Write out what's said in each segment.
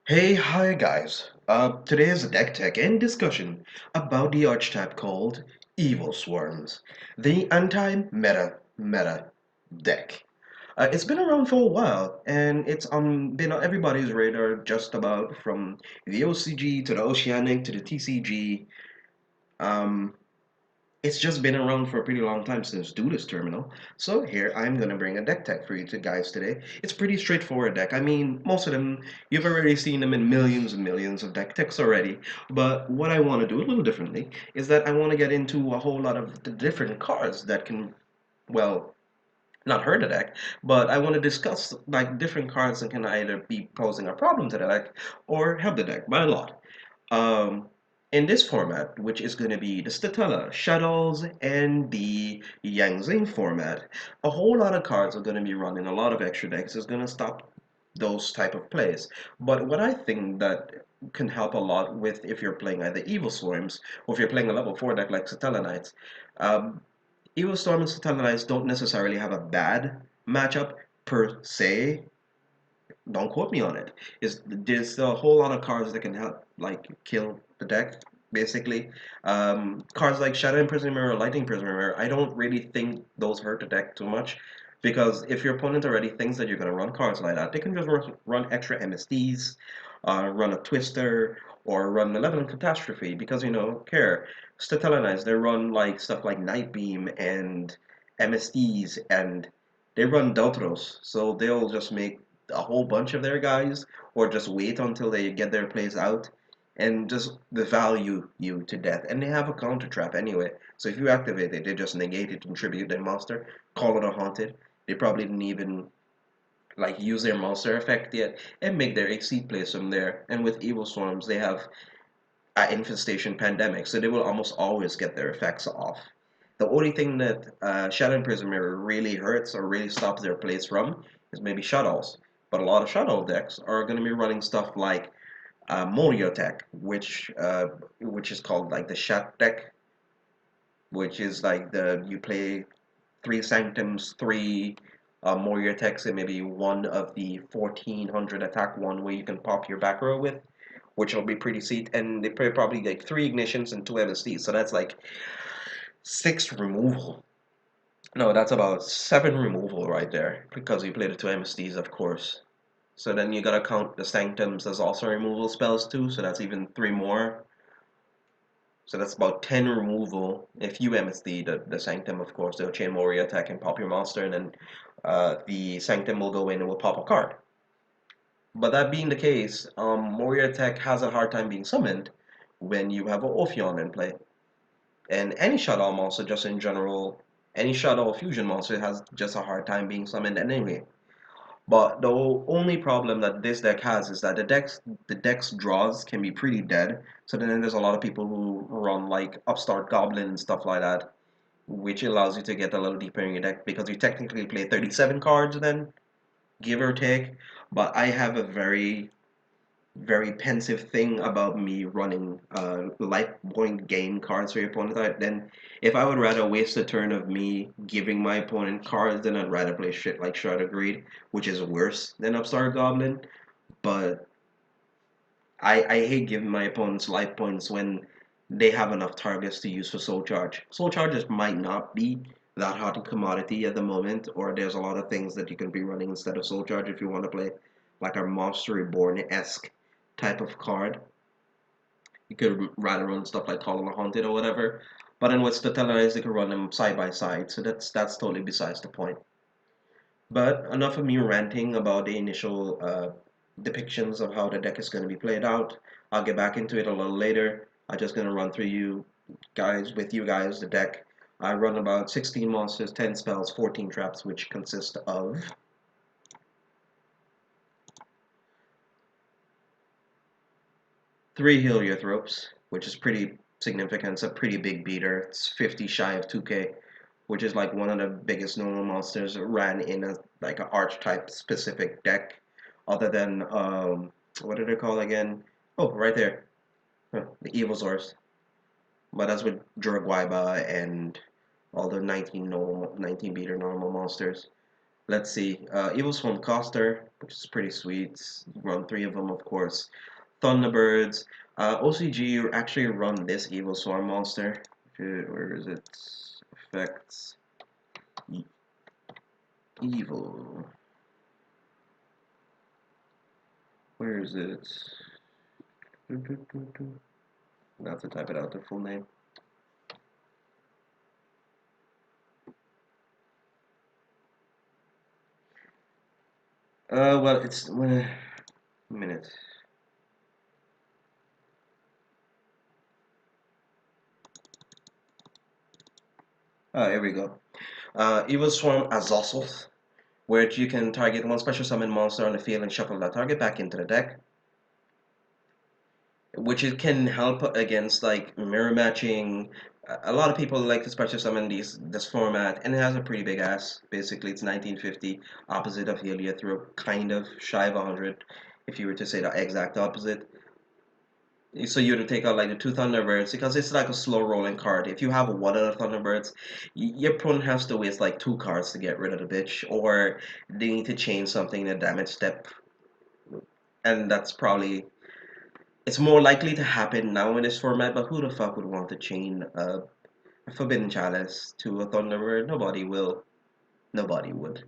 Hi guys. Today is a deck tech and discussion about the archetype called Evil Swarms, the anti-meta deck. It's been around for a while, and it's been on everybody's radar just about from the OCG to the Oceanic to the TCG. Um, it's just been around for a pretty long time since Duelist Terminal. So here I'm gonna bring a deck tech for you guys today. It's pretty straightforward deck. I mean, most of them you've already seen them in millions and millions of deck techs already. But what I want to do a little differently is that I want to get into a whole lot of the different cards that can, well, not hurt the deck, but I want to discuss like different cards that can either be posing a problem to the deck or help the deck by a lot. Um, in this format, which is going to be the Statella, Shadows, and the Yangzing format, a whole lot of cards are going to be running. A lot of extra decks is going to stop those type of plays. But what I think that can help a lot with if you're playing either Evil Swarms or if you're playing a level 4 deck like Statella Knights, um, Evil Storm and Statella Knights don't necessarily have a bad matchup per se, don't quote me on it. Is there's a whole lot of cards that can help like kill the deck, basically. Cards like Shadow Imprisonment Mirror, Lightning Imprisonment Mirror, I don't really think those hurt the deck too much. Because if your opponent already thinks that you're gonna run cards like that, they can just run extra MSDs, run a Twister, or run Malevolent Catastrophe, because care. Statella Knights, they run like stuff like Night Beam and MSDs and they run Deltros, so they'll just make a whole bunch of their guys, or just wait until they get their plays out, and just value you to death. And they have a counter trap anyway, so if you activate it, they just negate it and tribute their monster, call it a haunted. They probably didn't even like use their monster effect yet, and make their exceed plays from there. And with Evil Swarms, they have Infestation Pandemic, so they will almost always get their effects off. The only thing that Shadow Prison Mirror really hurts or really stops their plays from is maybe Shadows. But a lot of Shadow decks are going to be running stuff like Morio Tech, which is called like the Shat deck, which is like the you play three Sanctums, three Morio Techs, and maybe one of the 1400 attack one where you can pop your back row with, which will be pretty sweet. And they play probably like three ignitions and two MSDs, so that's like six removal. No, that's about seven removal right there because you play the two MSDs, of course. So then you gotta count the Sanctums as also removal spells too, so that's even three more. So that's about 10 removal. If you MSD the Sanctum, of course, they'll chain Moria attack and pop your monster, and then the Sanctum will go in and will pop a card. But that being the case, Moria attack has a hard time being summoned when you have a Ophion in play. And any Shadow monster, just in general, any Shadow fusion monster has just a hard time being summoned anyway. But the only problem that this deck has is that the deck's draws can be pretty dead. So then there's a lot of people who run like Upstart Goblin and stuff like that, which allows you to get a little deeper in your deck because you technically play 37 cards then, give or take. But I have a very pensive thing about me running life point gain cards for your opponent. Then if I would rather waste a turn of me giving my opponent cards, then I'd rather play shit like Shroud of Greed, which is worse than Upstart Goblin. But I hate giving my opponents life points when they have enough targets to use for Soul Charge. Soul Charges might not be that hot a commodity at the moment, or there's a lot of things that you can be running instead of Soul Charge if you want to play like a Monster Reborn-esque type of card. You could rather run stuff like Call of the Haunted or whatever. But then with Statella, you could run them side by side, so that's totally besides the point. But enough of me ranting about the initial depictions of how the deck is going to be played out. I'll get back into it a little later. I'm just going to run through you guys, the deck. I run about 16 monsters, 10 spells, 14 traps, which consist of 3 Heliotropes, which is pretty significant. It's a pretty big beater. It's 50 shy of 2K, which is like one of the biggest normal monsters ran in a like an archetype specific deck, other than what did they call again? Oh, right there, the Evilswarm. But that's with Jurguaiba and all the 19 beater normal monsters. Let's see. Evilswarm Coster, which is pretty sweet. Run three of them, of course. Thunderbirds. OCG, you actually run this Evilswarm monster. Where is it? Effects. E Evil. Where is it? I have to type it out, the full name. Well, it's a minute. Here we go. Evilswarm Azazel, where you can target one special summon monster on the field and shuffle that target back into the deck, which it can help against like mirror matching. A lot of people like to special summon this format, and it has a pretty big ass. Basically, it's 1950, opposite of Heliothrop, kind of shy of 100, if you were to say the exact opposite. So you would take out like the two Thunderbirds because it's like a slow rolling card. If you have one of the Thunderbirds, your opponent has to waste like two cards to get rid of the bitch, or they need to change something in the damage step, and that's probably it's more likely to happen now in this format. But who the fuck would want to chain a Forbidden Chalice to a Thunderbird? Nobody will. Nobody would.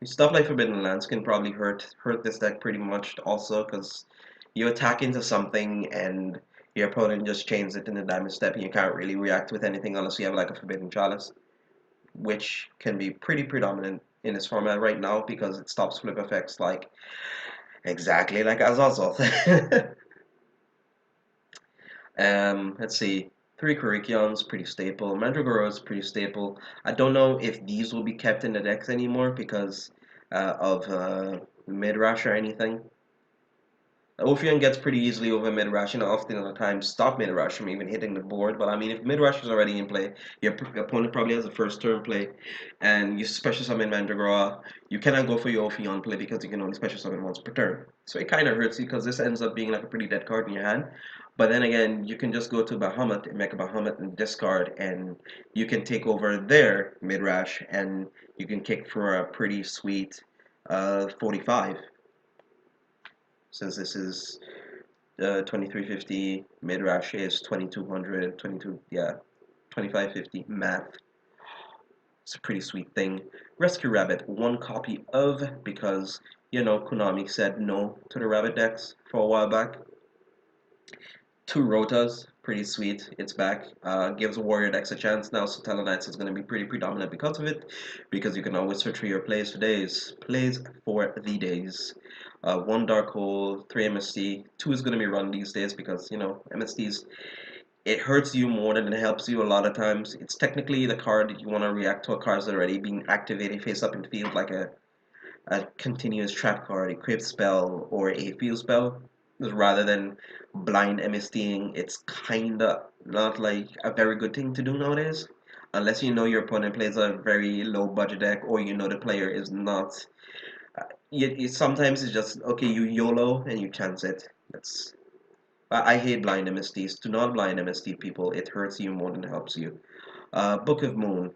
Stuff like Forbidden Lands can probably hurt this deck pretty much also because you attack into something and your opponent just chains it in the damage step and you can't really react with anything unless you have like a Forbidden Chalice, which can be pretty predominant in this format right now because it stops flip effects like exactly like Azazel. Let's see. Three Korakions, pretty staple. Mandragora is pretty staple. I don't know if these will be kept in the decks anymore because of mid-rush or anything. Ophion gets pretty easily over mid-rush and often at the time stop mid-rush from even hitting the board. But I mean, if mid-rush is already in play, your opponent probably has a first turn play, and you special summon Mandragora, you cannot go for your Ophion play because you can only special summon once per turn. So it kind of hurts you because this ends up being like a pretty dead card in your hand. But then again, you can just go to Bahamut and make a Bahamut and discard, and you can take over their mid-rush, and you can kick for a pretty sweet 45 since this is 2350 mid-rush is 2200 22 yeah 2550 math. It's a pretty sweet thing. Rescue Rabbit, one copy of, because you know Konami said no to the rabbit decks for a while back. Two Rotas, pretty sweet. It's back. Gives Warrior decks a chance now, so Tellarknights is going to be pretty predominant because of it. Because you can always search for your plays for days. Plays for the days. One Dark Hole, three MST. Two is going to be run these days because, you know, MSTs, it hurts you more than it helps you a lot of times. It's technically the card you want to react to a card that's already being activated face up in field, like a continuous trap card, a crypt spell, or a field spell, rather than blind MSTing. It's kinda not like a very good thing to do nowadays, unless you know your opponent plays a very low budget deck or you know the player is not. Sometimes it's just okay, you YOLO and you chance it. That's I hate blind MSTs. Do not blind MST people. It hurts you more than it helps you. Book of Moon,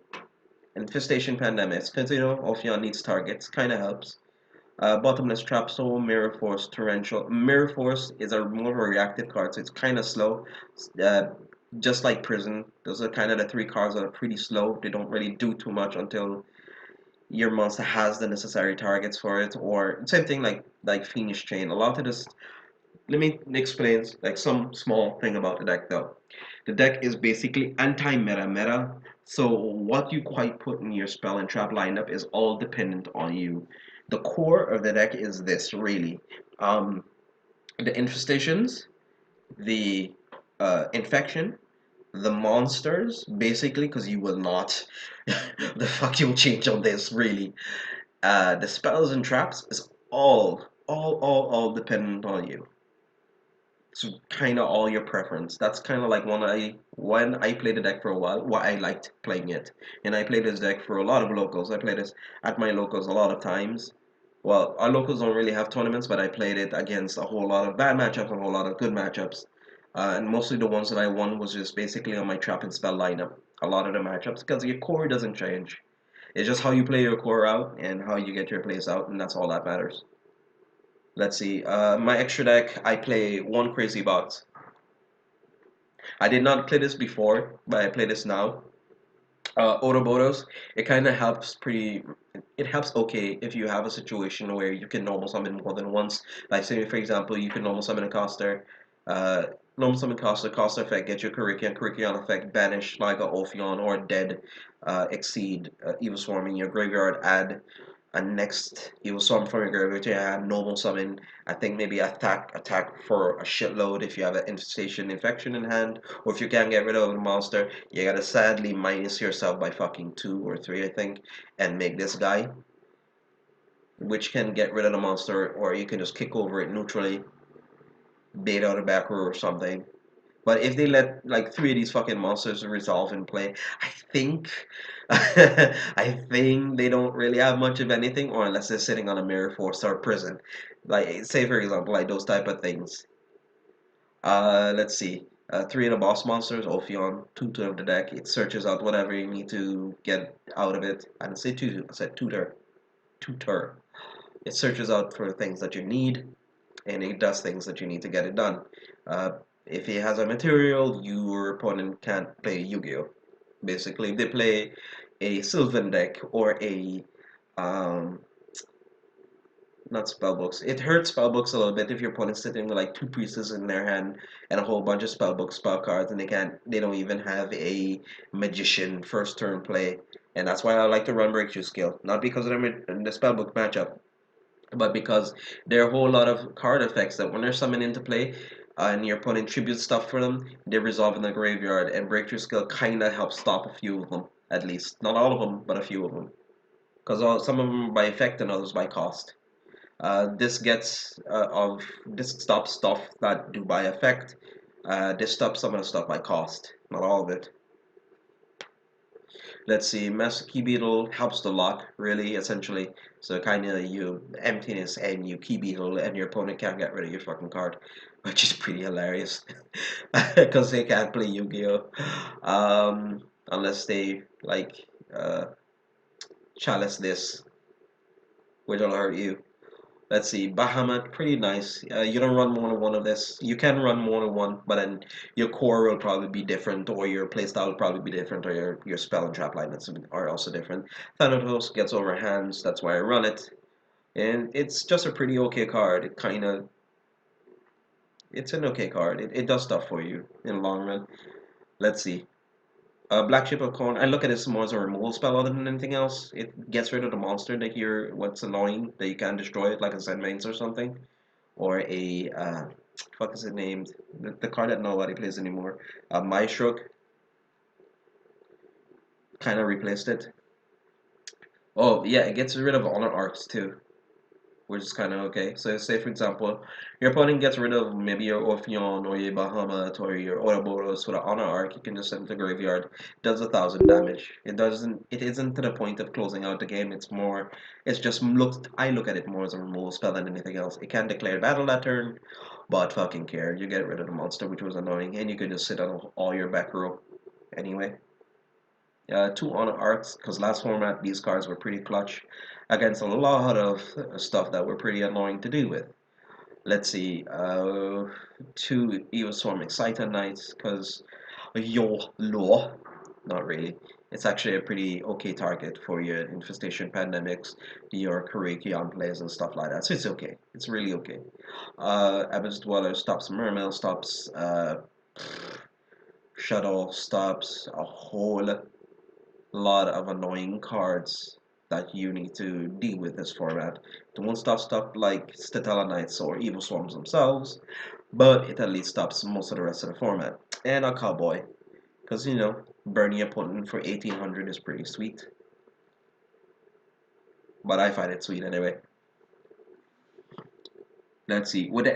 Infestation Pandemics, because you know Ophion needs targets, kind of helps. Bottomless Trap Soul, Mirror Force, Torrential. Mirror Force is a more of a reactive card, so it's kind of slow. Uh, just like Prison, those are kind of the three cards that are pretty slow. They don't really do too much until your monster has the necessary targets for it. Or same thing like Fiendish Chain. A lot of this. Let me explain like some small thing about the deck though. The deck is basically anti-meta. So what you quite put in your spell and trap lineup is all dependent on you. The core of the deck is this really. The infestations, the infection, the monsters, basically, because you will not. The fuck you'll change on this, really. The spells and traps is all dependent on you. It's kind of all your preference. That's kind of like when I played the deck for a while, why I liked playing it. And I played this deck for a lot of locals. I played this at my locals a lot of times. Well, our locals don't really have tournaments, but I played it against a whole lot of bad matchups and a whole lot of good matchups. And mostly the ones that I won was just basically on my trap and spell lineup. A lot of the matchups because your core doesn't change. It's just how you play your core out and how you get your plays out, and that's all that matters. Let's see. My extra deck, I play one crazy box. I did not play this before, but I play this now. Ouroboros, it kind of helps pretty. It helps okay if you have a situation where you can normal summon more than once. Like say for example, you can normal summon a caster, uh, normal summon caster effect, get your Karikian effect, banish like a Ophion or dead, exceed Evil Swarm in your graveyard, add and next he will summon from your graveyard to have normal summon. I think maybe attack for a shitload if you have an infection in hand, or if you can't get rid of the monster, you gotta sadly minus yourself by fucking 2 or 3 I think, and make this guy, which can get rid of the monster, or you can just kick over it neutrally, bait out a back row or something. But if they let like 3 of these fucking monsters resolve and play, I think I think they don't really have much of anything, or unless they're sitting on a mirror force or prison. Like say for example, like those type of things. Let's see. 3 of the boss monsters, Ophion, tutor of the deck. It searches out whatever you need to get out of it. I didn't say tutor, I said tutor. Tutor. It searches out for things that you need, and it does things that you need to get it done. Uh, if he has a material, your opponent can't play Yu-Gi-Oh! Basically, they play a Sylvan deck or a um, not spellbooks. It hurts spellbooks a little bit if your opponent's sitting with like 2 pieces in their hand and a whole bunch of spell cards, and they don't even have a magician first turn play. And that's why I like to run Breakthrough Skill, not because of the spellbook matchup, but because there are a whole lot of card effects that when they're summoned into play and your opponent tributes stuff for them, they resolve in the graveyard, and Breakthrough Skill kind of helps stop a few of them, at least. Not all of them, but a few of them. Because some of them by effect and others by cost. This stops stuff that do by effect. This stops some of the stuff by cost, not all of it. Let's see, Master Key Beetle helps the lot, really, essentially. So kind of you emptiness and you Key Beetle and your opponent can't get rid of your fucking card, which is pretty hilarious. Because they can't play Yu-Gi-Oh! Unless they, like, uh, chalice this, which will hurt you. Let's see, Bahamut, pretty nice. You don't run more than one of this. You can run more than one, but then your core will probably be different, or your playstyle will probably be different, or your spell and trap lines are also different. Thanatos gets over hands, that's why I run it. And it's just a pretty okay card. It's an okay card. It does stuff for you in the long run. Let's see. Black Ship of Corn, I look at this more as a removal spell other than anything else. It gets rid of the monster that what's annoying, that you can't destroy it, like a Zenmaines or something. Or a fuck is it named? The card that nobody plays anymore. Maestro kind of replaced it. Oh yeah, it gets rid of honor arcs too, which is kind of okay. So say for example, your opponent gets rid of maybe your Ophion or your Bahamut or your Ouroboros with an honor arc. You can just send it to the graveyard. Does 1,000 damage. It doesn't. It isn't to the point of closing out the game. It's more. It's just looked. I look at it more as a removal spell than anything else. It can declare battle that turn, but fucking care. You get rid of the monster, which was annoying, and you could just sit on all your back row. Anyway. 2 honor arcs, because last format these cards were pretty clutch against a lot of stuff that were pretty annoying to deal with. Let's see, 2 Evilswarm Exciter Knights, because yo law, not really. It's actually a pretty okay target for your Infestation Pandemics, your Karakion plays and stuff like that, so it's okay. It's really okay. Abyss Dweller stops Mermail, stops Shuttle, stops a whole lot of annoying cards that you need to deal with this format. It won't stop stuff like Statella Knights or Evil Swarms themselves, but it at least stops most of the rest of the format. And a Cowboy, because you know, burning your opponent for 1800 is pretty sweet. But I find it sweet anyway. Let's see. With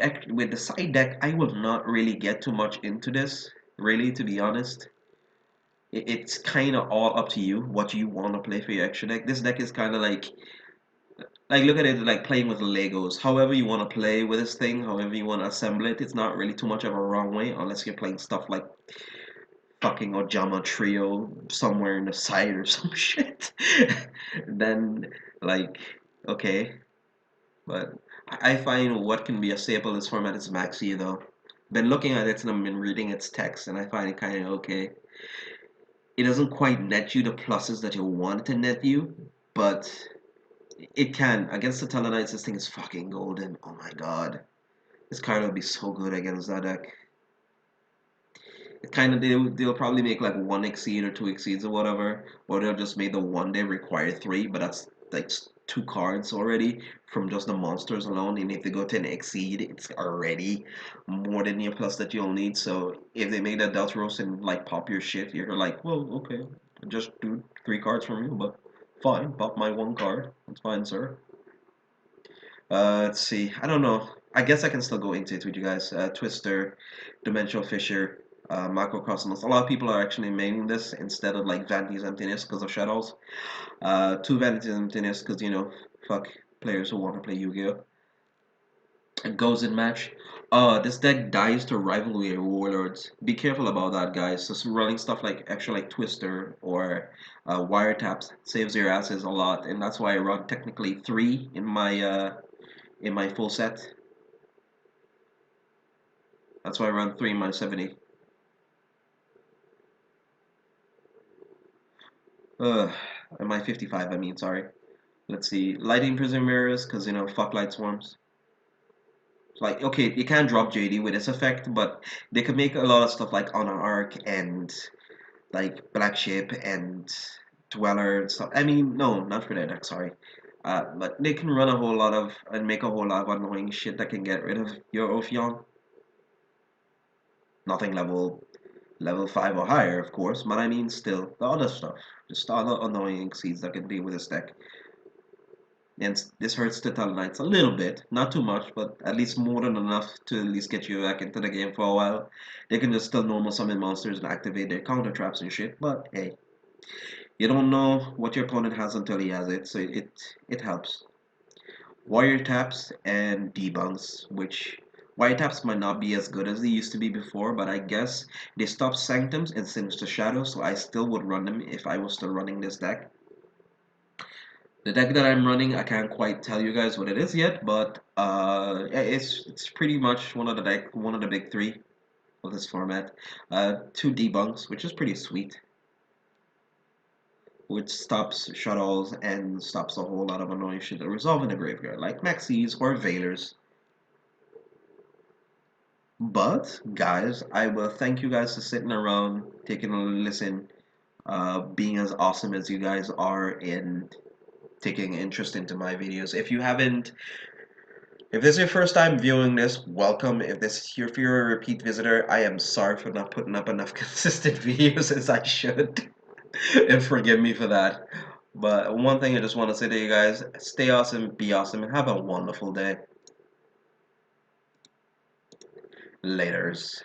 the side deck, I will not really get too much into this, really, to be honest. It's kind of all up to you what you want to play for your extra deck. This deck is kind of like look at it like playing with Legos. However you want to play with this thing, however you want to assemble it, it's not really too much of a wrong way unless you're playing stuff like fucking Ojama trio somewhere in the side or some shit, then like okay. But I find what can be a staple in this format is Maxi though. Been looking at it and I've been reading its text and I find it kind of okay. It doesn't quite net you the pluses that you want it to net you, but it can. Against the Tellarknights, this thing is fucking golden. Oh my god. This card would be so good against that deck. It kind of they'll probably make like one exceed or two exceeds or whatever, or they'll just make the one they require three, but that's like two cards already from just the monsters alone. And if they go to an exceed, it's already more than your plus that you'll need. So if they make that Deltaros and like pop your shit, you're like, well, okay, just do three cards from you, but fine, pop my one card. That's fine, sir. Let's see. I don't know. I guess I can still go into it with you guys. Twister, Dimensional Fissure, Macrocosmos. A lot of people are actually maining this instead of like Vanity's Emptiness because of Shadows. Two Vanity's Emptiness because, you know, fuck players who want to play Yu-Gi-Oh! It goes in match. This deck dies to Rivalry Warlords. Be careful about that, guys. So running stuff like extra like Twister or Wiretaps saves your asses a lot, and that's why I run technically three in my full set. That's why I run 3 in my 70. In my 55, I mean, sorry. Let's see. Lighting Prison Mirrors, because, you know, fuck Light Swarms. Like, okay, you can't drop JD with this effect, but they could make a lot of stuff like Honor Arc and, like, Black Ship and Dweller and stuff. I mean, no, not for that deck, sorry. But they can run a whole lot of, and make a whole lot of annoying shit that can get rid of your Ophion. Nothing level 5 or higher, of course, but I mean still, the other stuff. Just the other annoying exceeds that can deal with this deck. And this hurts the Talonites a little bit, not too much, but at least more than enough to at least get you back into the game for a while. They can just still normal summon monsters and activate their counter traps and shit, but hey, you don't know what your opponent has until he has it, so it helps. Warrior taps and debunks, which Warrior taps might not be as good as they used to be before, but I guess they stopped Sanctums and Sinister Shadow, so I still would run them if I was still running this deck. The deck that I'm running, I can't quite tell you guys what it is yet, but yeah, it's pretty much one of the big three of this format. Two debunks, which is pretty sweet, which stops shuttles and stops a whole lot of annoying shit that resolve in the graveyard, like Maxis or Veilers. But guys, I will thank you guys for sitting around, taking a listen, being as awesome as you guys are, and taking interest into my videos. If this is your first time viewing this, welcome. If you're a repeat visitor, I am sorry for not putting up enough consistent videos as I should, and forgive me for that. But one thing I just want to say to you guys: stay awesome, be awesome, and have a wonderful day. Laters.